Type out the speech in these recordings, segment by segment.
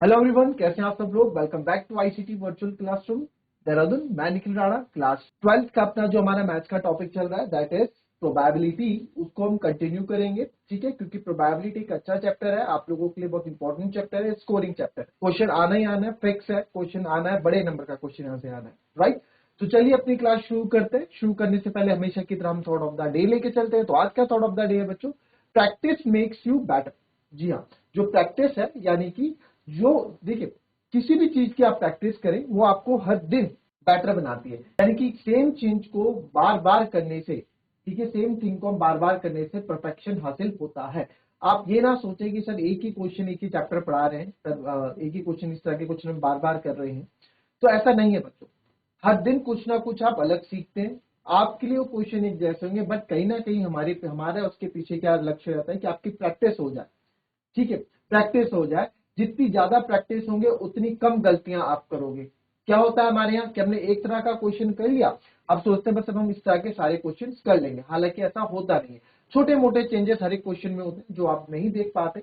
Hello everyone, कैसे हैं आप सब लोग। Welcome back to ICT virtual classroom Dehradun. मैं निखिल राणा। क्लास 12th का अपना जो हमारा मैथ्स का टॉपिक चल रहा है दैट इज प्रोबेबिलिटी, उसको हम कंटिन्यू करेंगे। ठीक है, क्योंकि प्रोबेबिलिटी एक अच्छा चैप्टर है, आप लोगों के लिए बहुत इंपॉर्टेंट चैप्टर है, स्कोरिंग चैप्टर। क्वेश्चन आना ही आना है, फिक्स है, क्वेश्चन आना है, बड़े नंबर का क्वेश्चन यहाँ से आना है, राइट। तो चलिए अपनी क्लास शुरू करते हैं। शुरू करने से पहले हमेशा की तरह हम थॉट ऑफ द डे लेके चलते हैं। तो आज का थॉट ऑफ द डे है बच्चों, प्रैक्टिस मेक्स यू बेटर। जी हाँ, जो प्रैक्टिस है यानी कि जो देखिए किसी भी चीज की आप प्रैक्टिस करें वो आपको हर दिन बेटर बनाती है। यानी कि सेम चीज को बार बार करने से, ठीक है, सेम थिंग को बार बार करने से परफेक्शन हासिल होता है। आप ये ना सोचें कि सर एक ही क्वेश्चन एक ही चैप्टर पढ़ा रहे हैं, एक ही क्वेश्चन इस तरह के क्वेश्चन हम बार बार कर रहे हैं, तो ऐसा नहीं है बच्चों। हर दिन कुछ ना कुछ आप अलग सीखते हैं। आपके लिए वो क्वेश्चन एक जैसे होंगे, बट कहीं ना कहीं हमारे उसके पीछे क्या लक्ष्य रहता है कि आपकी प्रैक्टिस हो जाए। ठीक है, प्रैक्टिस हो जाए। जितनी ज्यादा प्रैक्टिस होंगे उतनी कम गलतियां आप करोगे। क्या होता है हमारे यहाँ कि हमने एक तरह का क्वेश्चन कर लिया, अब सोचते हैं बस अब हम इस तरह के सारे क्वेश्चन कर लेंगे, हालांकि ऐसा होता नहीं है। छोटे मोटे चेंजेस हर एक क्वेश्चन में होते हैं जो आप नहीं देख पाते।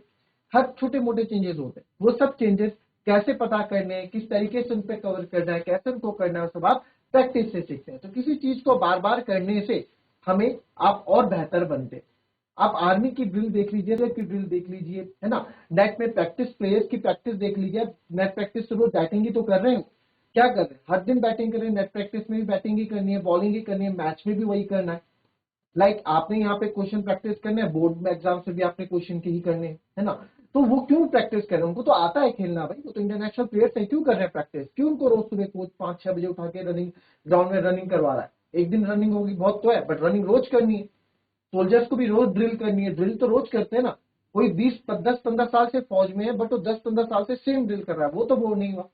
हर छोटे मोटे चेंजेस होते हैं, वो सब चेंजेस कैसे पता करने हैं, किस तरीके से उन पर कवर करना है, कैसे उनको करना है, सब आप प्रैक्टिस से सीखते हैं। तो किसी चीज को बार बार करने से हमें आप और बेहतर बनते हैं। आप आर्मी की ड्रिल देख लीजिए, की ड्रिल देख लीजिए, है ना। नेट में प्रैक्टिस, प्लेयर्स की प्रैक्टिस देख लीजिए। नेट प्रैक्टिस से वो बैटिंग ही तो कर रहे हैं। क्या कर रहे हैं, हर दिन बैटिंग कर रहे हैं। नेट प्रैक्टिस में भी बैटिंग ही करनी है, बॉलिंग ही करनी है, मैच में भी वही करना है। लाइक आपने यहाँ पे क्वेश्चन प्रैक्टिस करने हैं, बोर्ड में एग्जाम से भी आपने क्वेश्चन के ही करने हैं, है ना। तो वो क्यों प्रैक्टिस कर रहे हैं, उनको तो आता है खेलना भाई, वो तो इंटरनेशनल प्लेयर्स हैं, क्यों कर रहे हैं प्रैक्टिस, क्यों उनको रोज सुबह कोच 5-6 बजे उठा के रनिंग ग्राउंड में रनिंग करवा रहा है। एक दिन रनिंग होगी बहुत तो है, बट रनिंग रोज करनी है। सोल्जर्स को भी रोज ड्रिल करनी है, ड्रिल तो रोज करते हैं ना। कोई 10-15 साल से फौज में है, बट वो 10-15 साल से सेम ड्रिल कर रहा है, वो तो बोर नहीं हुआ।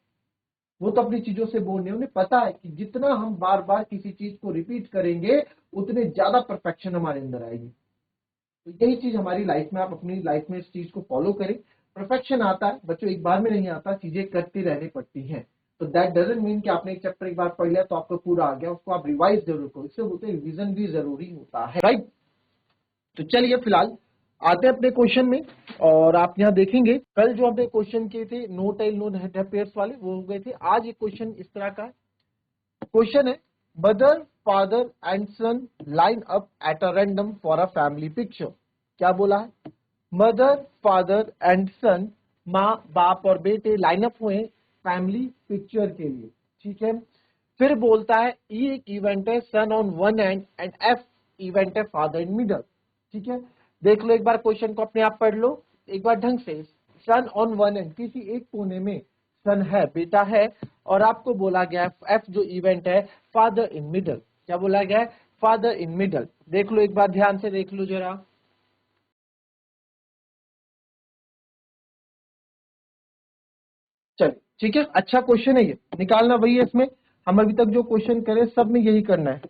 वो तो अपनी चीजों से बोर नहीं, उन्हें पता है कि जितना हम बार बार किसी चीज को रिपीट करेंगे उतने ज्यादा परफेक्शन हमारे अंदर आएगी। तो यही चीज हमारी लाइफ में, आप अपनी लाइफ में इस चीज को फॉलो करें। परफेक्शन आता है बच्चों, एक बार में नहीं आता, चीजें करती रहनी पड़ती हैं। तो दैट डजंट मीन कि आपने एक चैप्टर एक बार पढ़ लिया तो आपको पूरा आ गया, उसको आप रिवाइज जरूर करो। इससे बोलते हैं रिविजन भी जरूरी होता है, राइट। तो चलिए फिलहाल आते हैं अपने क्वेश्चन में। और आप यहाँ देखेंगे कल जो हमने क्वेश्चन किए थे नो टेल नो पेयर्स वाले, वो हो गए थे। आज एक क्वेश्चन इस तरह का क्वेश्चन है, mother father and son line up at a random for a family picture. क्या बोला है, मदर फादर एंड सन, माँ बाप और बेटे लाइन अप हुए फैमिली पिक्चर के लिए। ठीक है, फिर बोलता है ई एक इवेंट है, सन on one and and F event है, फादर इन मिडल। ठीक है, देख लो एक बार क्वेश्चन को, अपने आप पढ़ लो एक बार ढंग से। सन ऑन वन एंड, किसी एक कोने में सन है, बेटा है, और आपको बोला गया है एफ जो इवेंट है, फादर इन मिडल। क्या बोला गया है, फादर इन मिडल। देख लो एक बार ध्यान से देख लो जरा। चलिए ठीक है, अच्छा क्वेश्चन है, ये निकालना वही है इसमें। हम अभी तक जो क्वेश्चन करे सब में यही करना है,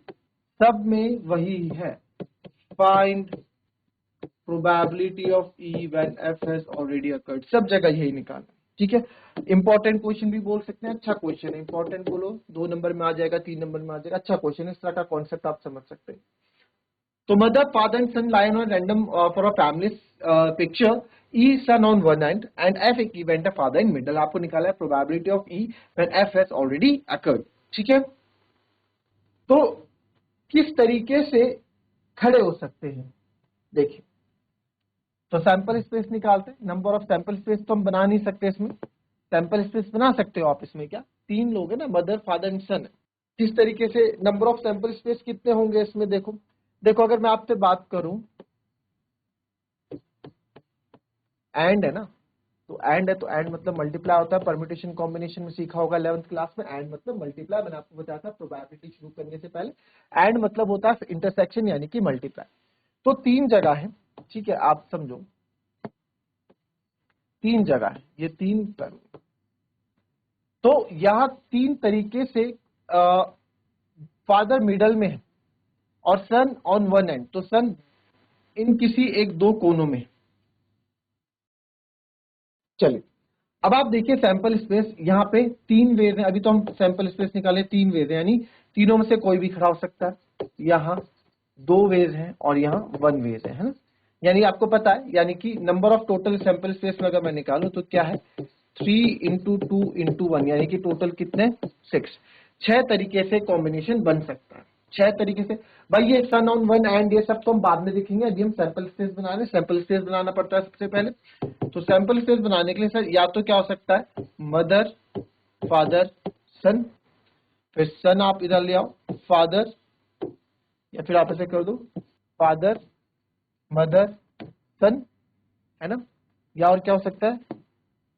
सब में वही है। Find probability of E when F has already occurred, सब जगह यही निकालना है। ठीक है, इंपॉर्टेंट क्वेश्चन भी बोल सकते हैं, अच्छा क्वेश्चन है, इंपॉर्टेंट बोलो, 2 नंबर में आ जाएगा, 3 नंबर में आ जाएगा, अच्छा क्वेश्चन है, इस तरह का कॉन्सेप्ट आप समझ सकते हैं। तो mother father and son lie on a random for a family picture, E son on one end and F एक इवेंट है, फादर इन मिडल। आपको निकाला है probability of E when F has already occurred। ठीक है, तो किस तरीके से खड़े हो सकते हैं, देखिए। तो सैंपल स्पेस निकालते हैं। नंबर ऑफ सैंपल स्पेस तो हम बना नहीं सकते इसमें, सैंपल स्पेस बना सकते हो आप इसमें, क्या 3 लोग है ना, मदर फादर एंड सन। किस तरीके से नंबर ऑफ सैंपल स्पेस कितने होंगे इसमें, देखो देखो अगर मैं आपसे बात करूं, एंड है ना, तो एंड है, तो एंड मतलब मल्टीप्लाई होता है। परम्यूटेशन कॉम्बिनेशन में सीखा होगा 11th क्लास में, एंड मतलब मल्टीप्लाई, मैंने आपको बताया था प्रोबेबिलिटी शुरू करने से पहले। एंड मतलब होता है इंटरसेक्शन यानी कि मल्टीप्लाई। तो 3 जगह है, ठीक है, आप समझो 3 जगह है, ये 3 तो यहां 3 तरीके से फादर मिडल में है और सन ऑन वन एंड, तो सन इन किसी एक दो कोनों में। चलिए अब आप देखिए सैंपल स्पेस, यहाँ पे 3 वेज हैं, अभी तो हम सैंपल स्पेस निकाले 3 वेज हैं, यानी तीनों में से कोई भी खड़ा हो सकता है। यहाँ 2 वेज हैं और यहाँ 1 वेज है ना। यानी आपको पता है, यानी कि number of total sample space में अगर मैं निकालूं तो क्या है, 3 × 2 × 1 यानी कि टोटल कितने 6। 6 तरीके से कॉम्बिनेशन बन सकता है, 6 तरीके से। भाई ये सन ऑन वन एंड ये सब तो हम बाद में देखेंगे, अभी हम सैंपल स्पेस बना रहे हैं। सैंपल स्पेस बनाना पड़ता है सबसे पहले। तो सैंपल स्पेस बनाने के लिए सर या तो क्या हो सकता है, मदर फादर सन, फिर सन आप इधर ले आओ, फादर, या फिर आप ऐसे कर दो फादर मदर सन, है ना। या और क्या हो सकता है,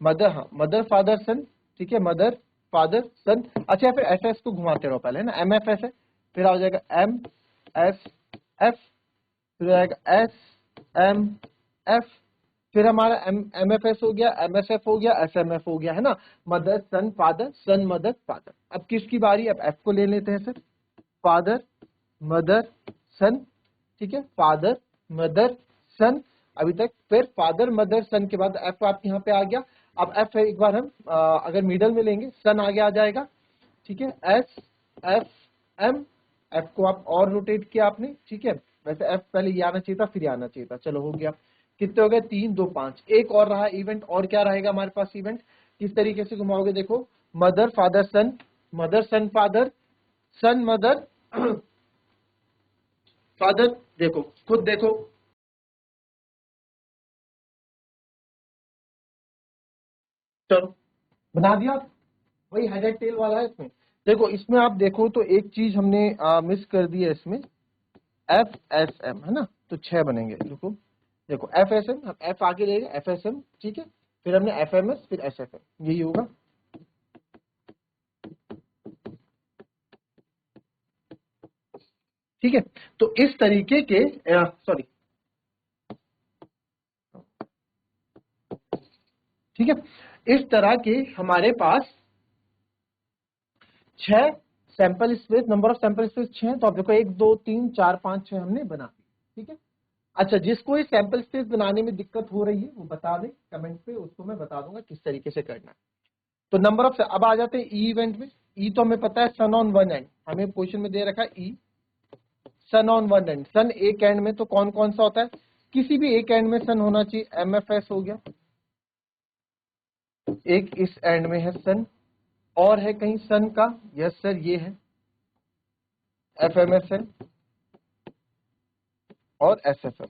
मदर, हाँ मदर फादर सन, ठीक है, मदर फादर सन। अच्छा फिर एस एस को घुमाते रहो पहले, है ना, एम एफ एस है, फिर आ जाएगा एम एस एफ, फिर आ जाएगा एस एम एफ, फिर हमारा एम एफ एस हो गया, एम एस एफ हो गया, एस एम एफ हो गया, है ना। मदर सन फादर, सन मदर फादर। अब किसकी बारी, अब एफ को ले लेते हैं सर, फादर मदर सन, ठीक है, फादर मदर सन अभी तक। फिर फादर मदर सन के बाद एफ आप यहाँ पे आ गया। अब एफ एक बार हम अगर मिडल में लेंगे, सन आगे आ जाएगा, ठीक है, एस एफ एम, एफ को आप और रोटेट किया आपने, ठीक है। वैसे एफ पहले ये आना चाहिए था, फिर ये आना चाहिए था, चलो हो गया। कितने हो गए, 3 2 5। एक और रहा इवेंट, और क्या रहेगा हमारे पास इवेंट, किस तरीके से घुमाओगे, देखो मदर फादर सन, मदर सन फादर, सन मदर फादर, देखो खुद देखो, चलो बना दिया। वही हेड एंड टेल वाला है इसमें। देखो इसमें आप देखो तो एक चीज हमने मिस कर दी है इसमें, एफ एस एम, है ना, तो 6 बनेंगे। देखो देखो एफ एस एम, हम एफ आगे लेंगे, एफ एस एम, ठीक है, फिर हमने एफ एम एस, फिर एस एफ एम, यही होगा। ठीक है, तो इस तरीके के सॉरी, ठीक है, इस तरह के हमारे पास 6 sample space, number of sample space 6। तो आप देखो 1 2 3 4 5 6 हमने बना दी, ठीक है। अच्छा जिसको ये सैंपल स्पेस बनाने में दिक्कत हो रही है वो बता दे कमेंट पे, उसको मैं बता दूंगा किस तरीके से करना है। तो नंबर ऑफ, अब आ जाते हैं ई इवेंट में। ई तो हमें पता है सन ऑन वन एंड, हमें क्वेश्चन में दे रखा है ई सन ऑन वन एंड। सन एक एंड में तो कौन कौन सा होता है, किसी भी एक एंड में सन होना चाहिए, एम एफ एस हो गया। एक इस एंड में है सन, और है कहीं सन का, यस सर ये है एफ एम एस है और एस एफ एम।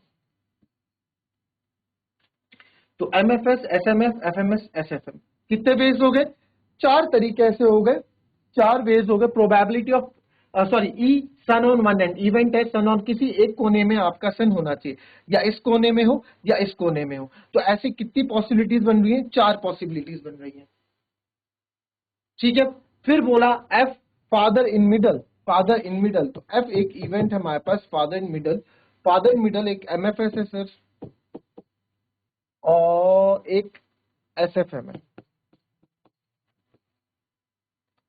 तो M F S, S M F, F M S, S F M, कितने वेज हो गए, 4 तरीके ऐसे हो गए, 4 वेज हो गए। Probability of sorry E son on one end, event है सन ऑन किसी एक कोने में आपका सन होना चाहिए, या इस कोने में हो या इस कोने में हो। तो ऐसी कितनी पॉसिबिलिटीज बन रही है, 4 पॉसिबिलिटीज बन रही है, ठीक है। फिर बोला F father in middle, father in middle, तो एफ एक इवेंट है हमारे पास, father in middle. Father in middle एक एम एफ एस है सर, और एक एस एफ एम है,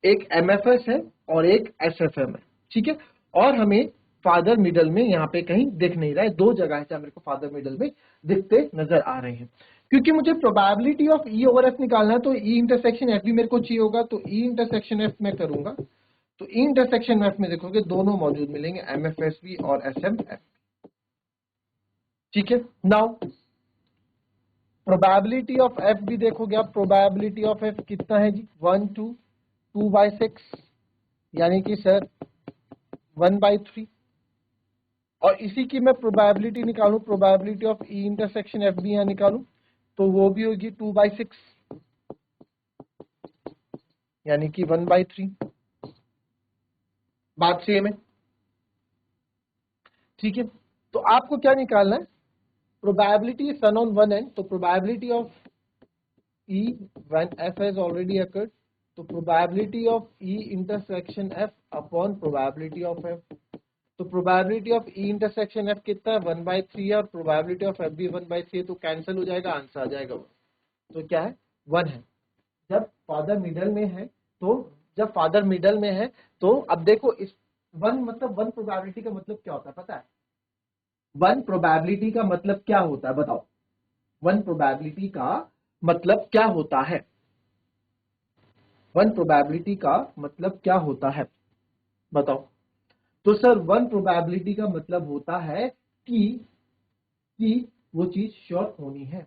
एक एमएफएस है और एक एसएफएम है, ठीक है। और हमें फादर मिडल में यहाँ पे कहीं दिख नहीं रहा है, 2 जगह है जहाँ मेरे को फादर मिडल में दिखते नजर आ रहे हैं। क्योंकि मुझे probability of E over F निकालना है, तो ई इंटरसेक्शन एफ भी मेरे को चाहिए होगा, तो ई इंटरसेक्शन एफ मैं करूंगा। तो ई इंटरसेक्शन एफ में देखोगे दोनों मौजूद मिलेंगे, एम एफ एस भी और एस एम एफ, ठीक है। नाउ प्रोबेबिलिटी ऑफ एफ भी देखोगे आप, प्रोबेबिलिटी ऑफ एफ कितना है जी, 1 2 2/6, यानी कि सर 1/3। और इसी की मैं प्रोबेबिलिटी निकालूं, probability of E intersection F भी यहां निकालूं, तो वो भी होगी 2/6, यानी कि 1/3। बात सेम है, ठीक है। तो आपको क्या निकालना है, probability sun on one and, तो probability of E when F has already occurred, तो probability of E intersection F upon probability of F. तो probability of E intersection F कितना है, 1/3 है, और प्रोबेबिलिटी ऑफ एफ भी 1/3 है, तो कैंसिल हो जाएगा, आंसर आ जाएगा 1। तो क्या है, 1 है। जब फादर मिडल में है, तो जब फादर मिडल में है, तो अब देखो इस 1 मतलब 1 प्रोबेबिलिटी का मतलब क्या होता है पता है, 1 प्रोबेबिलिटी का मतलब क्या होता है बताओ, 1 प्रोबेबिलिटी का मतलब क्या होता है, 1 प्रोबेबिलिटी का मतलब क्या होता है बताओ। तो सर 1 प्रोबेबिलिटी का मतलब होता है कि वो चीज श्योर होनी है।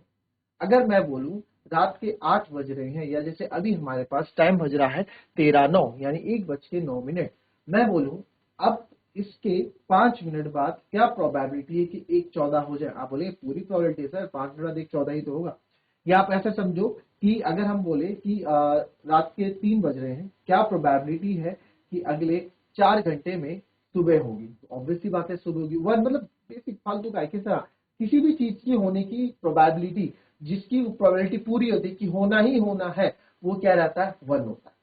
अगर मैं बोलूं रात के 8 बज रहे हैं, या जैसे अभी हमारे पास टाइम बज रहा है 13:09 यानी 1:09। मैं बोलूं अब इसके 5 मिनट बाद क्या प्रोबेबिलिटी है कि 1:14 हो जाए? आप बोले पूरी प्रोबेबिलिटी है सर, 5 मिनट बाद 1:14 ही तो होगा। या आप ऐसा समझो कि अगर हम बोले कि रात के 3 बज रहे हैं, क्या प्रोबेबिलिटी है कि अगले 4 घंटे में सुबह होगी? ऑब्वियसली बात है सुबह होगी। वन मतलब बेसिक फालतू का है, किस तरह किसी भी चीज की होने की प्रोबेबिलिटी, जिसकी प्रोबेबिलिटी पूरी होती है कि होना ही होना है, वो क्या रहता है? 1 होता है।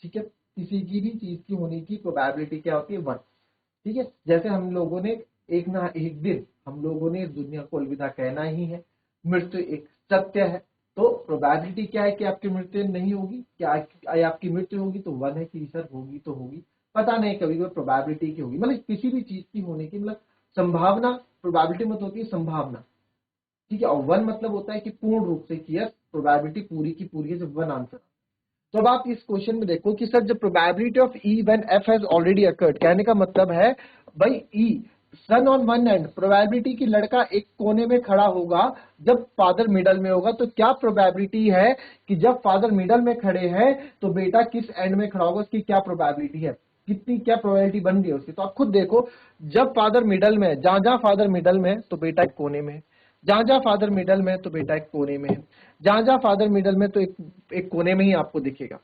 ठीक है, किसी की भी चीज की होने की प्रोबेबिलिटी क्या होती है? 1। ठीक है, जैसे हम लोगों ने एक ना एक दिन हम लोगों ने इस दुनिया को अलविदा कहना ही है, मृत्यु एक सत्य है। तो प्रोबेबिलिटी क्या है कि आपकी मृत्यु नहीं होगी? क्या आपकी मृत्यु होगी? तो 1 है कि सर होगी तो होगी, पता नहीं कभी कभी प्रोबेबिलिटी की होगी, मतलब किसी भी चीज की होने की मतलब संभावना। प्रोबेबिलिटी मतलब होती है संभावना, ठीक है, और 1 मतलब होता है कि पूर्ण रूप से कि यस प्रोबेबिलिटी पूरी की पूरी है, जब 1 आंसर। तो अब आप इस क्वेश्चन में देखो कि सर जब probability of E when F has already occurred, कहने का मतलब है भाई ई son on one and, probability की लड़का एक कोने में खड़ा होगा जब फादर मिडल में होगा। तो क्या प्रोबेबिलिटी है कि जब फादर मिडल में खड़े हैं तो बेटा किस एंड में खड़ा होगा? उसकी क्या प्रोबेबिलिटी है, कितनी क्या प्रोबेबिलिटी बन रही है उसकी? तो आप खुद देखो, जब फादर मिडल में, जहां जहां फादर मिडल में तो बेटा एक कोने में, जहां जहां फादर मिडल में तो बेटा एक कोने में है, जहां जहां फादर मिडल में तो एक कोने में ही आपको दिखेगा।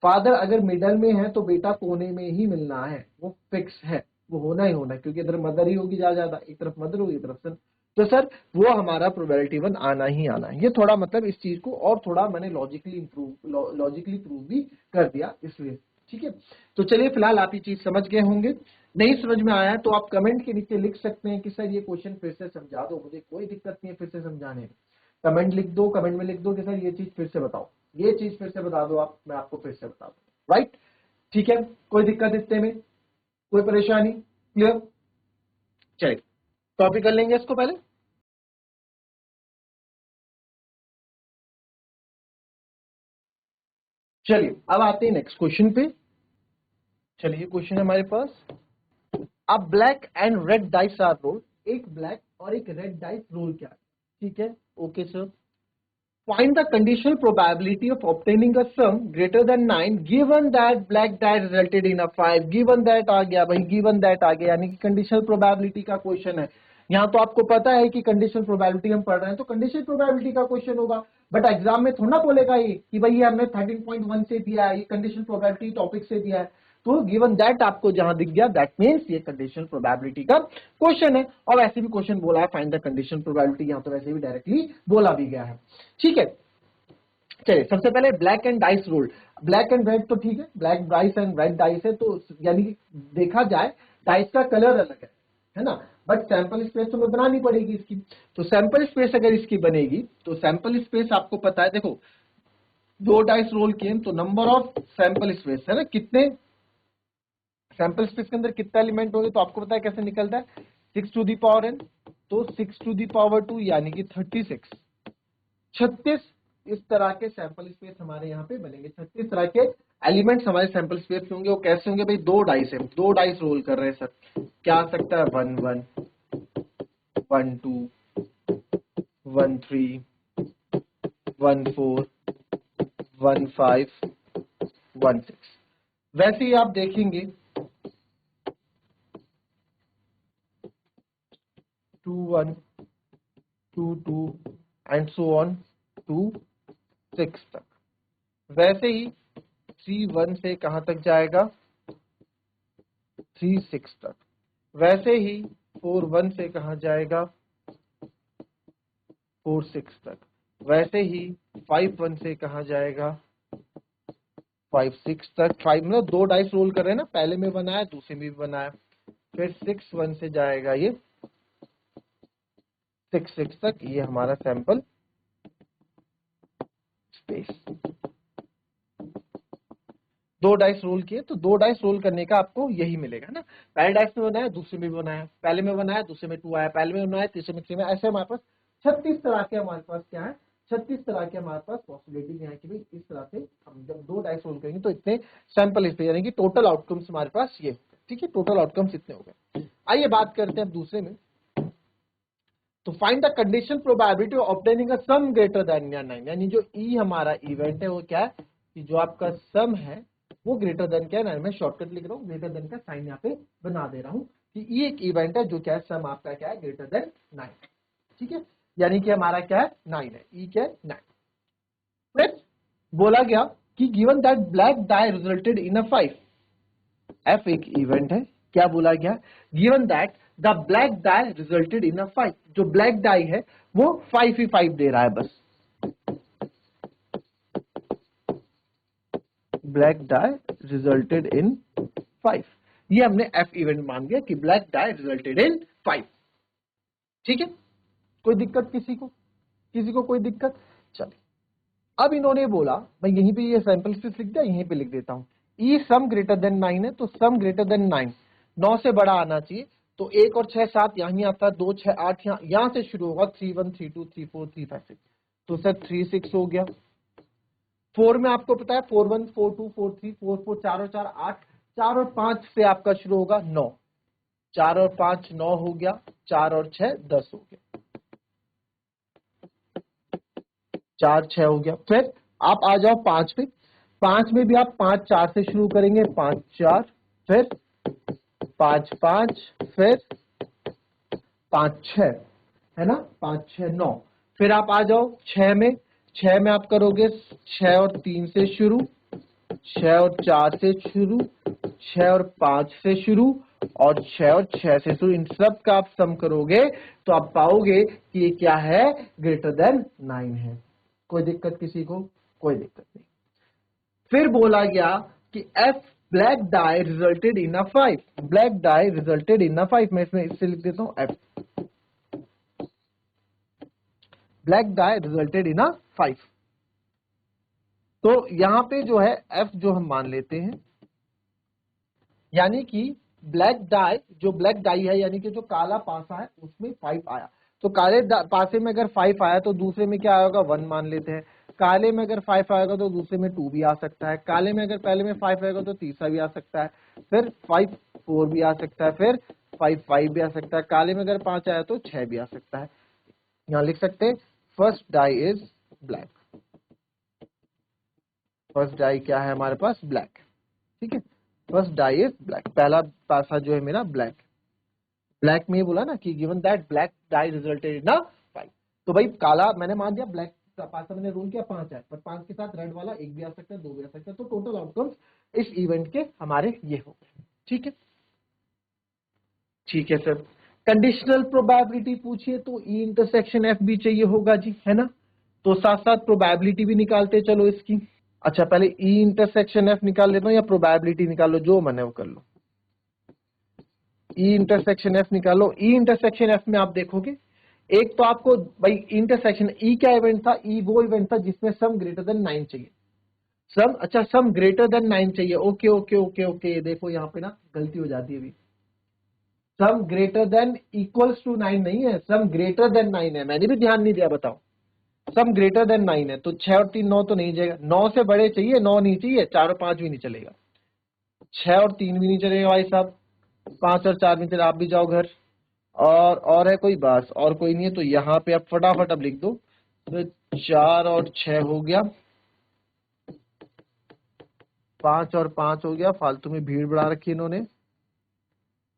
फादर अगर मिडल में है तो बेटा कोने में ही मिलना है, वो फिक्स है, वो होना ही होना है, क्योंकि इधर मदर ही होगी ज्यादा, एक तरफ मदर होगी एक तरफ सन। तो सर वो हमारा प्रोबेबिलिटी 1 आना ही आना है। ये थोड़ा मतलब इस चीज को और थोड़ा मैंने लॉजिकली प्रूव भी कर दिया इसलिए। ठीक है, तो चलिए फिलहाल आप ये चीज समझ गए होंगे। नहीं समझ में आया तो आप कमेंट के नीचे लिख सकते हैं कि सर ये क्वेश्चन फिर से समझा दो, मुझे कोई दिक्कत नहीं है फिर से समझाने में। कमेंट लिख दो, कमेंट में लिख दो कि सर ये चीज फिर से बताओ, ये चीज फिर से बता दो आप, मैं आपको फिर से बता दूं। राइट, ठीक है, कोई दिक्कत इतने में, कोई परेशानी? क्लियर? चलिए कॉपी कर लेंगे इसको पहले। चलिए अब आते हैं नेक्स्ट क्वेश्चन पे। चलिए क्वेश्चन है हमारे पास, अब black and red dice are roll, एक ब्लैक और एक रेड डाइस रोल क्या है? ठीक है, okay sir. Find the conditional probability of obtaining a sum greater than 9 given that black die resulted in a 5, given that आ गया भाई, given that आ गया, यानी कि कंडीशनल प्रोबेबिलिटी का क्वेश्चन है। यहाँ तो आपको पता है कि कंडीशनल प्रोबेबिलिटी हम पढ़ रहे हैं तो कंडीशनल प्रोबेबिलिटी का क्वेश्चन होगा। बट एग्जाम में थोड़ा बोलेगा ये कि भाई ये हमने 13.1 से दिया है, ये कंडीशनल प्रोबेबिलिटी टॉपिक से दिया है। तो गिवन दैट आपको जहां दिख गया दैट मीन्स ये कंडीशनल प्रोबेबिलिटी का क्वेश्चन है। और वैसे भी क्वेश्चन बोला है फाइंड द कंडीशनल प्रोबेबिलिटी, यहाँ तो वैसे भी डायरेक्टली बोला भी गया है। ठीक है, चलिए सबसे पहले black and dice rule. Black and red तो ठीक है, black dice and red dice है, तो यानी कि देखा जाए डाइस का कलर अलग है ना, बट सैंपल स्पेस तो बनानी पड़ेगी इसकी। तो सैंपल स्पेस अगर इसकी बनेगी तो सैंपल स्पेस आपको पता है, देखो दो डाइस रोल किए तो नंबर ऑफ सैंपल स्पेस है ना, कितने सैंपल स्पेस के अंदर कितना एलिमेंट होंगे, तो आपको पता है कैसे निकलता है 6 टू दी पावर n, तो 6 टू दी पावर 2 यानी कि 36, 36 इस तरह के सैंपल स्पेस हमारे यहाँ पे बनेंगे। 36 तरह के एलिमेंट्स हमारे सैंपल स्पेस में होंगे। वो कैसे होंगे भाई, दो डाइस है, दो डाइस रोल कर रहे हैं सर, क्या आ सकता है 1 1 1 2 1 3 1 4 1 5 1 6। वैसे ही आप देखेंगे 2 1 2 2 एंड सो ऑन टू 6 तक। वैसे ही 3 1 से कहां तक जाएगा 3 6 तक। वैसे ही 4 1 से कहां जाएगा 4 6 तक। वैसे ही 5 1 से कहां जाएगा 5 6 तक। 5 मतलब दो डाइस रोल कर रहे हैं ना, पहले में बनाया दूसरे में भी बनाया। फिर 6 1 से जाएगा ये 6 6 तक, ये हमारा सैंपल स्पेस। दो डाइस रोल किए तो दो डाइस रोल करने का आपको यही मिलेगा ना, पहले डाइस में बनाया दूसरे में भी बनाया, पहले में बनाया दूसरे में 2 आया, पहले में बनाया तीसरे में 3 में, ऐसे हमारे पास 36 तरह के हमारे पास क्या है, 36 तरह के हमारे पास पॉसिबिलिटी है कि भाई इस तरह से हम जब दो डाइस रोल करेंगे तो इतने सैंपल स्पेस यानी कि टोटल आउटकम्स हमारे पास ये। ठीक है, टोटल आउटकम्स इतने हो गए। आइए बात करते हैं अब दूसरे में। तो find the condition probability of obtaining a some greater then या 9, यानी जो ई हमारा इवेंट है वो क्या है कि जो आपका सम है वो ग्रेटर देन क्या है, मैं शॉर्टकट लिख रहा हूँ, ग्रेटर देन का साइन यहाँ पे बना दे रहा हूँ कि ये एक इवेंट है जो क्या है सम आपका क्या है ग्रेटर देन 9, ठीक है, यानी कि हमारा क्या है 9 है, ई क्या है 9। फिर बोला गया कि given that black die resulted in a 5, F एक इवेंट है, क्या बोला गया, given that the black die resulted in a 5, जो ब्लैक डाई है वो 5 ही 5 दे रहा है बस, ब्लैक डाई रिजल्टेड इन 5, ये हमने एफ इवेंट मान लिया कि ब्लैक डाई रिजल्टेड इन 5, ठीक है, कोई दिक्कत किसी को, किसी को कोई दिक्कत, चलिए अब इन्होंने बोला, मैं यहीं पे ये सैंपल स्पेस लिख दिया, यहीं पे लिख देता हूं, ई सम ग्रेटर देन 9 है, तो सम ग्रेटर देन 9, 9 से बड़ा आना चाहिए, तो 1 और 6 7 यहीं आता है, 2 6 8 यहां से शुरू होगा, 3 1 3 2 3 4 3 5 6, तो सर 3 6 हो गया। 4 में आपको पता है 4 1 4 2 4 3 4 4 4 और 4 8, 4 और 5 से आपका शुरू होगा 9, 4 और 5 9 हो गया, 4 और 6 10 हो गया, 4 6 हो गया। फिर आप आ जाओ 5 पे, 5 में भी आप 5 4 से शुरू करेंगे, 5 4, फिर 5 5, फिर 5 6, है ना, 5 6 9, फिर आप आ जाओ 6 में, 6 में आप करोगे 6 और 3 से शुरू, 6 और 4 से शुरू, 6 और 5 से शुरू, और 6 और 6 से शुरू, इन सब का आप सम करोगे तो आप पाओगे कि ये क्या है ग्रेटर देन 9 है। कोई दिक्कत किसी को, कोई दिक्कत नहीं। फिर बोला गया कि F black die resulted in a 5, black die resulted in a 5, मैं इसमें इससे लिख देता हूं F black die resulted in a 5, तो यहां पे जो है एफ जो हम मान लेते हैं, यानी कि ब्लैक डाई, जो ब्लैक डाई है यानी कि जो काला पासा है उसमें 5 आया, तो काले पासे में अगर 5 आया तो दूसरे में क्या आएगा 1 मान लेते हैं, काले में अगर 5 आएगा तो दूसरे में 2 भी आ सकता है, काले में अगर पहले में 5 आएगा तो तीसरा भी आ सकता है, फिर 5 4 भी आ सकता है, फिर 5 5 भी आ सकता है, काले में अगर 5 आया तो 6 भी आ सकता है। यहां लिख सकते हैं first die is black, first die क्या है हमारे पास ब्लैक, ठीक है, फर्स्ट डाई इज ब्लैक, पहला पासा जो है मेरा ब्लैक, ब्लैक में बोला ना कि given that black die resulted इन 5, तो भाई काला मैंने मान दिया, ब्लैक का पासा मैंने रोल किया 5 है, पर 5 के साथ रेड वाला एक भी आ सकता है, 2 भी आ सकता है, तो टोटल आउटकम्स इस इवेंट के हमारे ये हो गए, ठीक है, ठीक है सर। कंडीशनल प्रोबेबिलिटी पूछिए तो ई इंटरसेक्शन एफ भी चाहिए होगा जी, है ना, तो साथ साथ प्रोबेबिलिटी भी निकालते चलो इसकी। अच्छा पहले ई इंटरसेक्शन एफ निकाल लेता हूँ या प्रोबेबिलिटी निकाल लो, जो मन है वो कर लो, ई इंटरसेक्शन एफ निकालो। ई इंटरसेक्शन एफ में आप देखोगे एक तो आपको भाई इंटरसेक्शन ई क्या इवेंट था, ई वो इवेंट था जिसमें सम ग्रेटर देन 9 चाहिए, सम, अच्छा सम ग्रेटर देन 9 चाहिए, ओके ओके ओके ओके, देखो यहाँ पे ना गलती हो जाती है अभी, sum greater than equals to 9 नहीं है, सम ग्रेटर देन 9 है, मैंने भी ध्यान नहीं दिया, बताओ सम ग्रेटर देन 9 है, तो 6 और 3 9 तो नहीं जाएगा, 9 से बड़े चाहिए, 9 नहीं चाहिए, 4 और 5 भी नहीं चलेगा, 6 और 3 भी नहीं चलेगा भाई साहब, 5 और 4 भी चले, आप भी जाओ घर, और है कोई, बस और कोई नहीं है, तो यहाँ पे आप फटाफट अब लिख दो, तो 4 और 6 हो गया, 5 और 5 हो गया, फालतू में भीड़ बढ़ा रखी इन्होंने,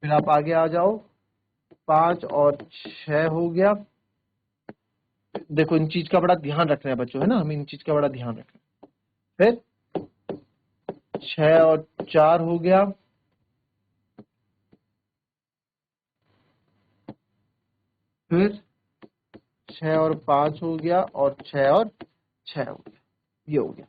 फिर आप आगे आ जाओ, 5 और 6 हो गया, देखो इन चीज का बड़ा ध्यान रखना है बच्चों, है ना, हमें इन चीज का बड़ा ध्यान रखना है, फिर 6 और 4 हो गया, फिर 6 और 5 हो गया, और 6 और 6 हो गया, ये हो गया,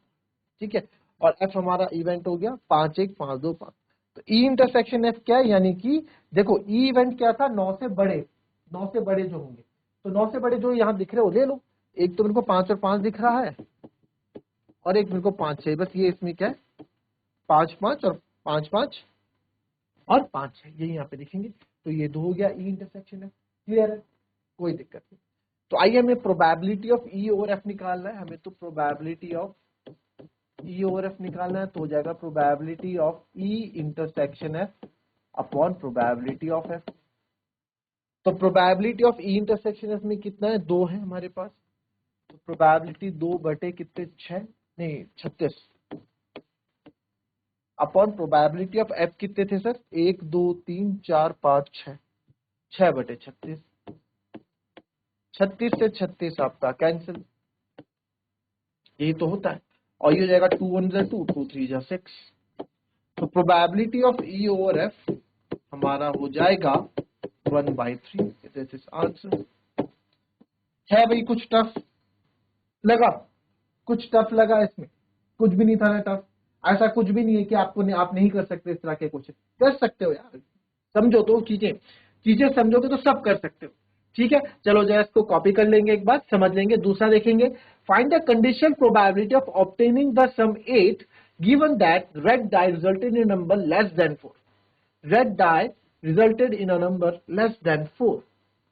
ठीक है, और एफ हमारा इवेंट हो गया 5 1 5 2 5, तो ई इंटरसेक्शन एफ क्या है, यानी कि देखो ई इवेंट क्या था, 9 से बड़े, 9 से बड़े जो होंगे, तो 9 से बड़े जो यहाँ दिख रहे हो ले लो, एक तो मेरे को 5 और 5 दिख रहा है, और एक मेरे को 5 6, बस ये इसमें क्या है 5 5 और 5 5 और 5 6, यही यहाँ पे दिखेंगे, तो ये दो हो गया ई इंटरसेक्शन एफ, क्लियर है, कोई दिक्कत नहीं। तो आइए हमें probability of E over F निकालना है, हमें तो probability of E over F निकालना है, तो हो जाएगा probability of E intersection F upon probability of F, तो probability of E intersection F में कितना है, 2 है हमारे पास। तो प्रोबेबिलिटी 2 बटे कितने, 6 नहीं 36 अपॉन प्रोबेबिलिटी ऑफ एफ कितने थे सर, 1 2 3 4 5 6, 6 बटे 36, 36 से 36 आपका कैंसिल, यही तो होता है। और ये हो जाएगा 2 1 2 2 3 6। तो probability of E over F हमारा हो जाएगा 1/3। This is answer. है भाई कुछ टफ लगा, कुछ टफ लगा इसमें, कुछ भी नहीं था ना टफ। ऐसा कुछ भी नहीं है कि आप नहीं कर सकते इस तरह के क्वेश्चन, कर सकते हो यार, समझो तो चीजें, चीजें समझोगे तो सब कर सकते हो। ठीक है, चलो जरा इसको कॉपी कर लेंगे, एक बार समझ लेंगे। दूसरा देखेंगे, find the conditional probability of obtaining the sum 8 given that red die resulted in number less than 4। Red die resulted in a number less than 4।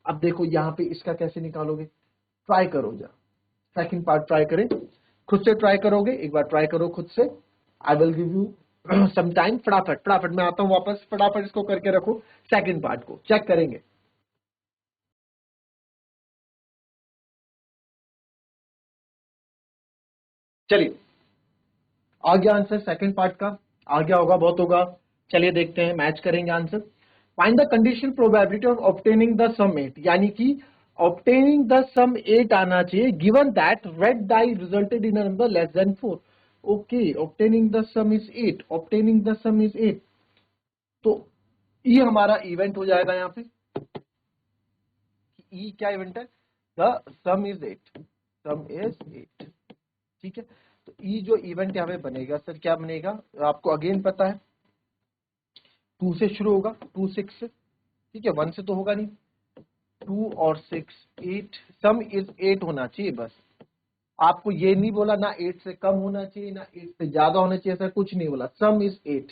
अब देखो यहाँ पे इसका कैसे निकालोगे, ट्राई करो जरा, सेकंड पार्ट ट्राई करें, खुद से ट्राई करोगे, एक बार ट्राई करो खुद से। I will give you some time. फटाफट फटाफट मैं आता हूं वापस, फटाफट इसको करके रखो, सेकंड पार्ट को चेक करेंगे। चलिए आ गया आंसर सेकंड पार्ट का, आ गया होगा, बहुत होगा। चलिए देखते हैं, मैच करेंगे answer. Find the condition probability of obtaining the sum 8, यानी कि ऑब्टेनिंग द सम 8 आना चाहिए given that red die resulted in a number less than 4। Okay, obtaining the sum is 8, obtaining the sum is 8। तो ई हमारा event हो जाएगा यहाँ पे। ई क्या इवेंट है, the sum is 8, some is 8। ठीक है, तो ई जो इवेंट यहाँ पे बनेगा सर, क्या बनेगा आपको अगेन पता है, 2 से शुरू होगा, 2 6 से, ठीक है, 1 से तो होगा नहीं। 2 और 6 8, सम इज 8 होना चाहिए बस। आपको ये नहीं बोला ना 8 से कम होना चाहिए ना 8 से ज्यादा होना चाहिए, ऐसा कुछ नहीं बोला, सम इज 8।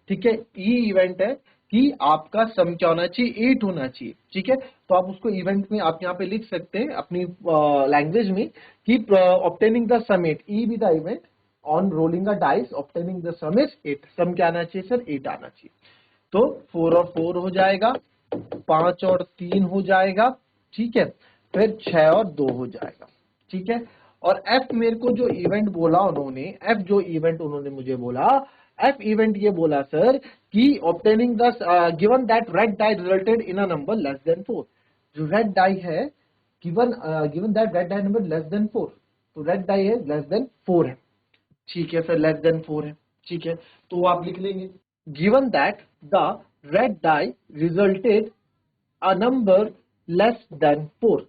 ठीक है, ई इवेंट है कि आपका सम क्या होना चाहिए, 8 होना चाहिए। ठीक है, तो आप उसको इवेंट में आप यहाँ पे लिख सकते हैं अपनी लैंग्वेज में कि obtaining the sum 8, E be the event on rolling a dice, obtaining the sum is 8। Sum क्या आना चाहिए सर, 8 आना चाहिए। तो 4 और 4 हो जाएगा, 5 और 3 हो जाएगा, ठीक है, फिर 6 और 2 हो जाएगा। ठीक है, और एफ मेरे को जो इवेंट बोला उन्होंने, एफ जो इवेंट उन्होंने मुझे बोला, एफ इवेंट ये बोला सर कि obtaining the given that red die resulted in a number less than 4। जो रेड डाई है, given given that red die number less than 4, तो रेड डाई है लेस देन 4 है। ठीक है, फिर लेस देन 4 है। ठीक है, तो आप लिख लेंगे given that the red die resulted a number less than 4।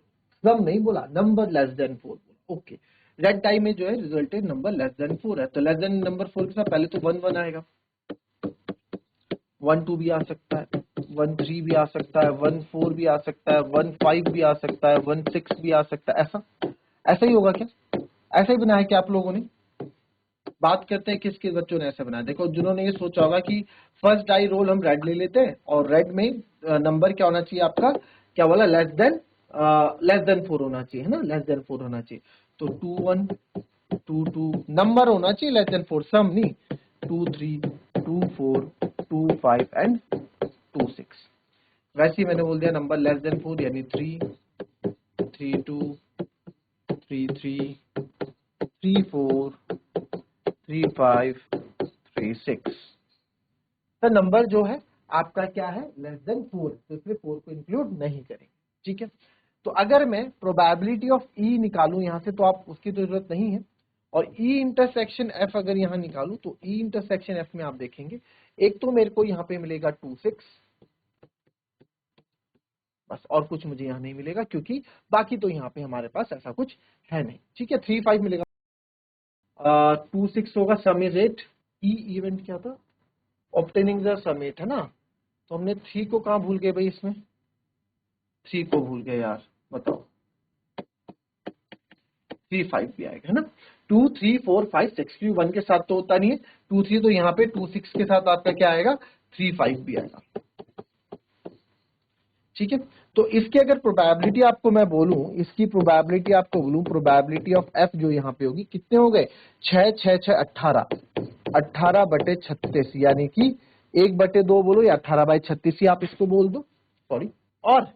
Sum नहीं बोला, नंबर लेस देन 4 बोला। ओके, रेड डाई में जो है रिजल्टेड नंबर लेस देन 4 है, तो लेस देन नंबर 4 के साथ पहले तो 1 1 आएगा, 1 2 भी आ सकता है, 1 3 भी आ सकता है, 1 4 भी आ सकता है, 1 5 भी आ सकता है, 1 6 भी आ सकता है। ऐसा ऐसा ही होगा क्या, ऐसा ही बनाया क्या आप लोगों ने? बात करते हैं किसके बच्चों ने ऐसा बनाया। देखो, जिन्होंने ये सोचा होगा कि फर्स्ट डाई रोल हम रेड ले लेते हैं और रेड में नंबर क्या होना चाहिए आपका, क्या बोला, लेस देन 4 होना चाहिए, है ना, लेस देन 4 होना चाहिए। तो 2 1 2 2 नंबर होना चाहिए लेस देन 4, सम नहीं। 2 3 2 4 2 5 एंड 2 6। वैसे ही मैंने बोल दिया नंबर लेस देन 4, यानी 3 3 2 3 3 3 4 3 5 3 6। तो नंबर जो है आपका क्या है, लेस देन 4, तो इसमें 4 को इंक्लूड नहीं करेंगे। ठीक है, तो अगर मैं प्रोबेबिलिटी ऑफ ई निकालूं यहां से, तो आप उसकी तो जरूरत नहीं है। और ई इंटरसेक्शन एफ अगर यहां निकालूं, तो ई इंटरसेक्शन एफ में आप देखेंगे, एक तो मेरे को यहां पे मिलेगा 2 6, बस, और कुछ मुझे यहां नहीं मिलेगा, क्योंकि बाकी तो यहां पे हमारे पास ऐसा कुछ है नहीं। ठीक है, 3 5 मिलेगा, 2 6 होगा, सम इज 8। ई इवेंट क्या था, ऑब्टेनिंग द सम 8 है ना, तो हमने 3 को कहां भूल गए भाई, इसमें 3 को भूल गए यार, बताओ। 3 5 भी आएगा, है ना। 2 3 4 5 6 क्यों 1 के साथ तो होता नहीं है, 2 3, तो यहाँ पे 2 6 के साथ आपका क्या आएगा, 3 5 भी आएगा। ठीक है, तो इसकी अगर प्रोबेबिलिटी आपको मैं बोलूं, इसकी प्रोबेबिलिटी आपको बोलूं, प्रोबेबिलिटी ऑफ एफ जो यहाँ पे होगी, कितने हो गए, 6 6 6 18, 18 बटे 36, यानी कि 1/2 बोलो या 18/36 ही आप इसको बोल दो, सॉरी। और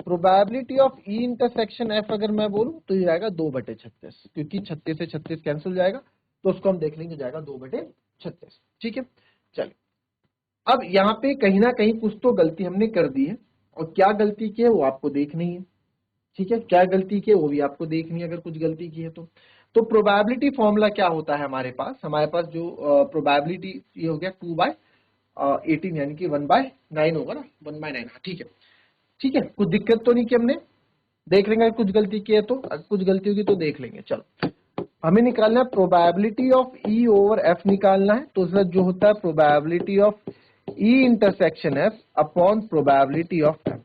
probability of E intersection F अगर मैं बोलूं तो ये जाएगा 2/36, क्योंकि 36 से 36 कैंसिल जाएगा, तो उसको हम देख लेंगे, जाएगा 2/36। ठीक है, चलिए अब यहाँ पे कहीं ना कहीं कुछ तो गलती हमने कर दी है, और क्या गलती की है वो आपको देखनी है। ठीक है, क्या गलती की है वो भी आपको देखनी है, अगर कुछ गलती की है तो प्रोबेबिलिटी फॉर्मूला क्या होता है हमारे पास जो प्रोबेबिलिटी ये हो गया 2/18 यानी कि 1/9 होगा ना, 1/9। ठीक है, ठीक है, कुछ दिक्कत तो नहीं की हमने, देख लेंगे अगर कुछ गलती की है तो, अगर कुछ गलती होगी तो देख लेंगे। चलो हमें निकालना है probability of E over F निकालना है, तो उसका जो होता है probability of E intersection F upon probability of F.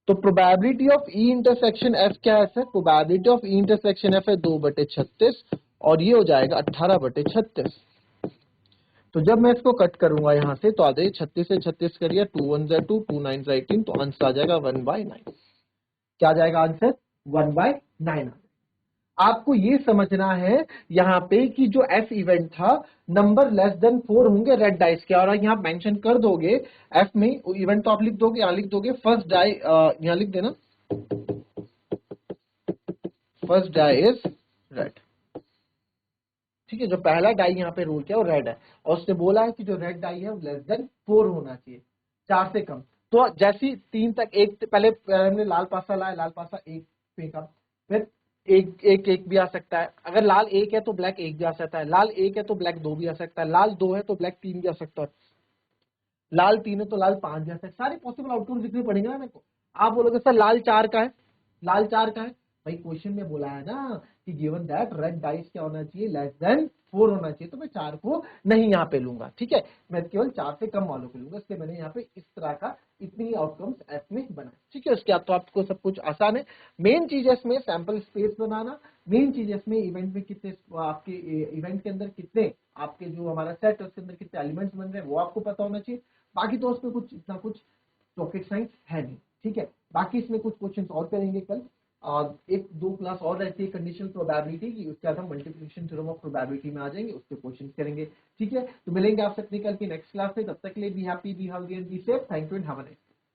तो probability of E intersection F क्या है sir, probability of E intersection F है 2/36 और ये हो जाएगा 18/36। तो जब मैं इसको कट करूंगा यहां से तो आ जाए 36 से 36 करिए, 2 1 2, 2 9 18, तो आंसर आ जाएगा 1/9। क्या आ जाएगा आंसर, 1/9। आपको ये समझना है यहाँ पे कि जो एफ इवेंट था नंबर लेस देन 4 होंगे रेड डाइस के, और यहाँ मेंशन कर दोगे एफ में इवेंट तो आप लिख दोगे, यहाँ लिख दोगे फर्स्ट डाई, यहाँ लिख देना फर्स्ट डाई इज रेड। ठीक है, जो पहला डाई यहाँ पे रोल किया वो रेड है, और उसने बोला है कि जो रेड डाई है वो लेस देन 4 होना चाहिए, 4 से कम। तो जैसी 3 तक, एक पहले हमने लाल पासा लाया, लाल पासा एक फेंका, फिर एक एक एक भी आ सकता है, अगर लाल 1 है तो ब्लैक 1 भी आ सकता है, लाल 1 है तो ब्लैक 2 भी आ सकता है, लाल 2 है तो ब्लैक 3 भी आ सकता है, लाल 3 है तो लाल 5 भी आ सकता है। सारे पॉसिबल आउटकम लिखने पड़ेंगे ना मेरे को। आप बोलोगे सर लाल 4 का है, लाल 4 का है, भाई क्वेश्चन में बोला है ना कि गिवन दैट रेड डाइस क्या होना चाहिए, लेस देन 4 होना चाहिए, तो मैं 4 को नहीं यहाँ पे लूंगा। ठीक है, मैं केवल 4 से कम वालों को लूंगा, इसलिए मैंने यहाँ पे इस तरह का इतनी आउटकम्स एफ में बनाए। ठीक है, उसके बाद तो आपको सब कुछ आसान है। मेन चीज है इसमें सैंपल स्पेस बनाना, मेन चीज है इसमें इवेंट में कितने आपके इवेंट के अंदर कितने आपके जो हमारा सेट है उसके अंदर कितने एलिमेंट्स बन रहे हैं वो आपको पता होना चाहिए। बाकी तो उसमें कुछ इतना कुछ रॉकेट साइंस है नहीं। ठीक है, बाकी इसमें कुछ क्वेश्चंस और करेंगे कल, और एक दो क्लास और रहती है कंडीशनल प्रोबेबिलिटी की, उसके बाद हम मल्टीप्लिकेशन थ्योरम ऑफ प्रोबेबिलिटी में आ जाएंगे, उसके क्वेश्चन करेंगे। ठीक है, तो मिलेंगे आपसे अपनी कल की नेक्स्ट क्लास में, तब तक के लिए be happy, be healthy and be safe. Thank you and have a nice day.